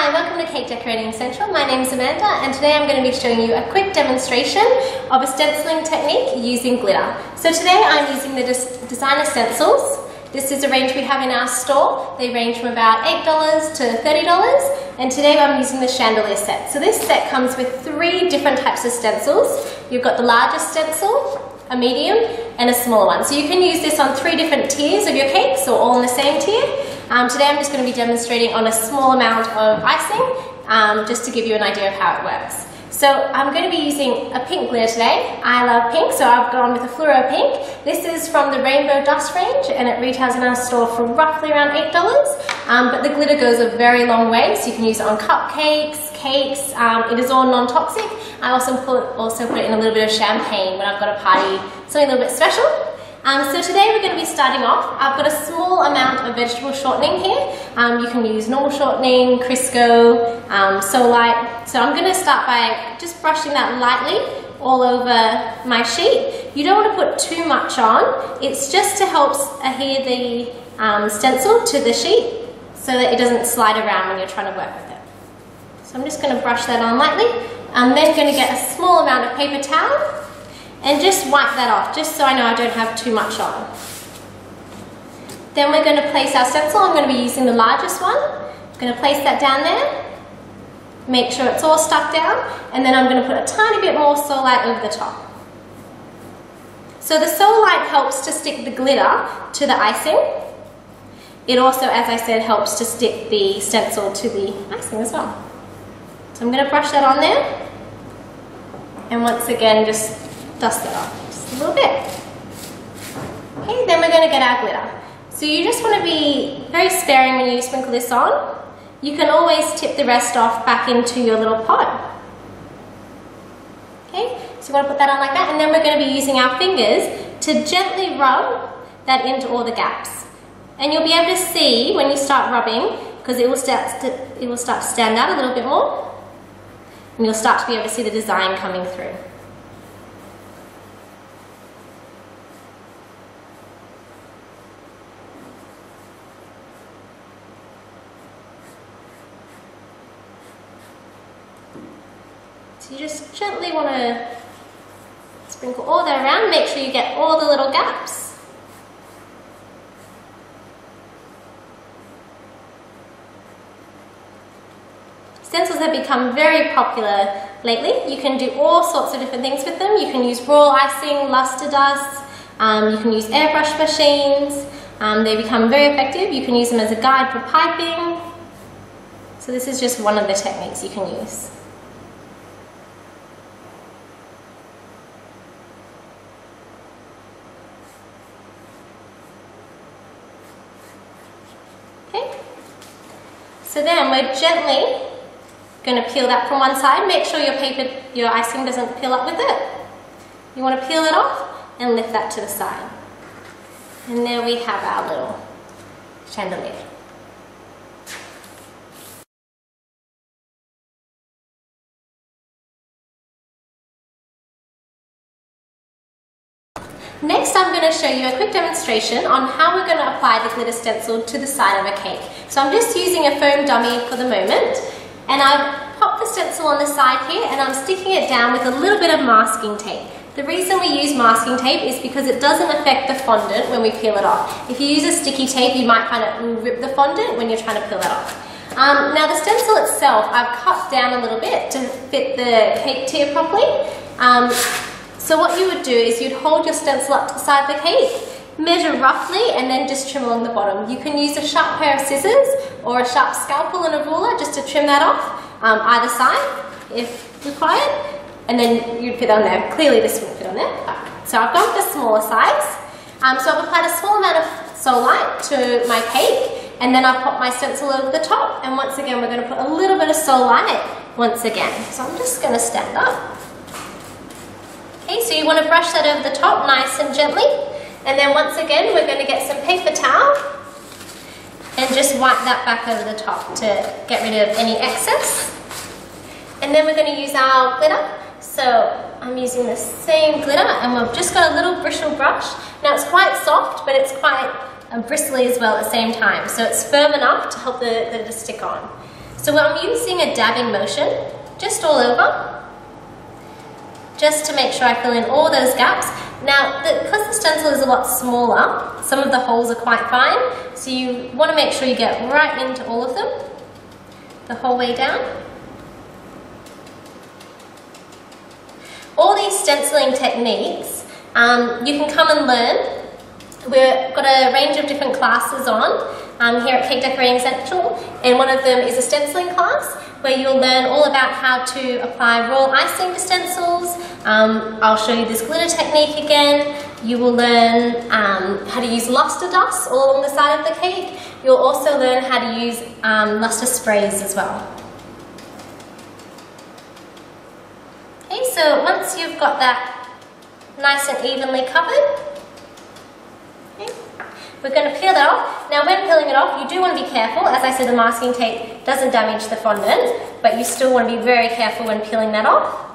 Hi, welcome to Cake Decorating Central. My name is Amanda and today I'm going to be showing you a quick demonstration of a stenciling technique using glitter. So today I'm using the designer stencils. This is a range we have in our store. They range from about $8 to $30, and today I'm using the chandelier set. So this set comes with 3 different types of stencils. You've got the largest stencil, a medium and a smaller one. So you can use this on 3 different tiers of your cakes or all in the same tier. Today I'm just going to be demonstrating on a small amount of icing just to give you an idea of how it works. So I'm going to be using a pink glitter today. I love pink, so I've gone with a fluoro pink. This is from the Rainbow Dust range and it retails in our store for roughly around $8. But the glitter goes a very long way, so you can use it on cupcakes, cakes. It is all non-toxic. I also put it in a little bit of champagne when I've got a party, something a little bit special. So today we're going to be starting off. I've got a small amount of vegetable shortening here. You can use normal shortening, Crisco, Solite. So I'm going to start by just brushing that lightly all over my sheet. You don't want to put too much on. It's just to help adhere the stencil to the sheet so that it doesn't slide around when you're trying to work with it. So I'm just going to brush that on lightly. I'm then going to get a small amount of paper towel and just wipe that off, just so I know I don't have too much on. Then we're going to place our stencil. I'm going to be using the largest one. I'm going to place that down there, make sure it's all stuck down, and then I'm going to put a tiny bit more Solite over the top. So the Solite helps to stick the glitter to the icing. It also, as I said, helps to stick the stencil to the icing as well. So I'm going to brush that on there, and once again just dust that off just a little bit. Okay, then we're going to get our glitter. So you just want to be very sparing when you sprinkle this on. You can always tip the rest off back into your little pot. Okay, so you want to put that on like that, and then we're going to be using our fingers to gently rub that into all the gaps. And you'll be able to see when you start rubbing, because it will start to stand out a little bit more, and you'll start to be able to see the design coming through. So you just gently want to sprinkle all that around, make sure you get all the little gaps. Stencils have become very popular lately. You can do all sorts of different things with them. You can use raw icing, luster dust, you can use airbrush machines. They become very effective. You can use them as a guide for piping. So this is just one of the techniques you can use. Okay, so then we're gently going to peel that from one side. Make sure your icing doesn't peel up with it. You want to peel it off and lift that to the side. And there we have our little chandelier. Next, I'm going to show you a quick demonstration on how we're going to apply the glitter stencil to the side of a cake. So I'm just using a foam dummy for the moment, and I've popped the stencil on the side here and I'm sticking it down with a little bit of masking tape. The reason we use masking tape is because it doesn't affect the fondant when we peel it off. If you use a sticky tape, you might kind of rip the fondant when you're trying to peel it off. Now the stencil itself, I've cut down a little bit to fit the cake tier properly. So what you would do is you'd hold your stencil up to the side of the cake, measure roughly, and then just trim along the bottom. You can use a sharp pair of scissors or a sharp scalpel and a ruler just to trim that off, either side if required, and then you'd fit on there. Clearly this wouldn't fit on there. So I've gone with the smaller size. So I've applied a small amount of Solite to my cake, and then I've popped my stencil over the top, and once again we're going to put a little bit of Solite once again. So I'm just going to stand up. Okay, so you want to brush that over the top nice and gently, and then once again we're going to get some paper towel and just wipe that back over the top to get rid of any excess. And then we're going to use our glitter. So I'm using the same glitter, and we've just got a little bristle brush. Now it's quite soft, but it's quite bristly as well at the same time, so it's firm enough to help the glitter to stick on. So I'm using a dabbing motion, just all over, just to make sure I fill in all those gaps. Now, because the stencil is a lot smaller, some of the holes are quite fine, so you want to make sure you get right into all of them, the whole way down. All these stenciling techniques, you can come and learn. We've got a range of different classes on here at CakeDecCentral, and one of them is a stenciling class where you'll learn all about how to apply royal icing to stencils. I'll show you this glitter technique again. You will learn how to use luster dust all along the side of the cake. You'll also learn how to use luster sprays as well. Okay, so once you've got that nice and evenly covered, okay, we're going to peel that off. Now when peeling it off, you do want to be careful. As I said, the masking tape doesn't damage the fondant, but you still want to be very careful when peeling that off.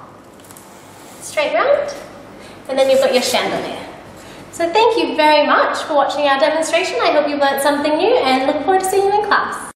Straight round, and then you've got your chandelier. So thank you very much for watching our demonstration. I hope you learnt something new and look forward to seeing you in class.